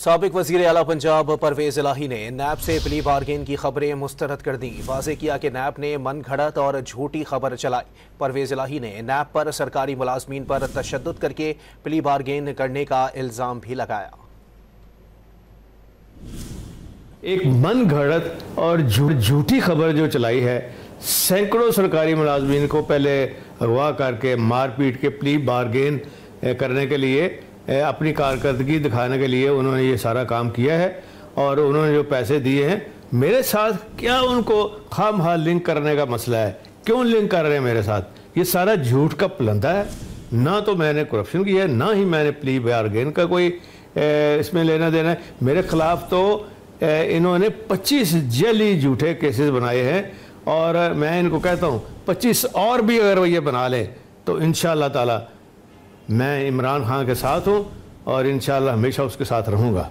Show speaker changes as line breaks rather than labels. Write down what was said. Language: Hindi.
साबिक वज़ीर आला पंजाब परवेज़ इलाही ने नैब से प्ली बार्गेन की खबरें मुस्तरद कर दी। वाज़ेह किया कि नैब ने मन घड़त और झूठी खबर चलाई। परवेज़ इलाही ने नैब पर सरकारी मुलाजमीन पर तशद्दुद करके प्ली बार्गेन करने का इल्ज़ाम भी लगाया।
एक मन घड़त और झूठी खबर जो चलाई है, सैकड़ों सरकारी मुलाजमीन को पहले अगवा करके मारपीट के प्ली बार्गेन करने के लिए, अपनी कारकर्दगी दिखाने के लिए उन्होंने ये सारा काम किया है। और उन्होंने जो पैसे दिए हैं मेरे साथ, क्या उनको खामखा लिंक करने का मसला है? क्यों लिंक कर रहे हैं मेरे साथ? ये सारा झूठ का पलंदा है। ना तो मैंने करप्शन किया है, ना ही मैंने प्ली बार्गेन का कोई इसमें लेना देना है। मेरे खिलाफ तो इन्होंने 25 जली झूठे केसेस बनाए हैं और मैं इनको कहता हूँ 25 और भी अगर ये बना लें तो इंशाअल्लाह ताला मैं इमरान खान के साथ हूँ और इंशाअल्लाह हमेशा उसके साथ रहूँगा।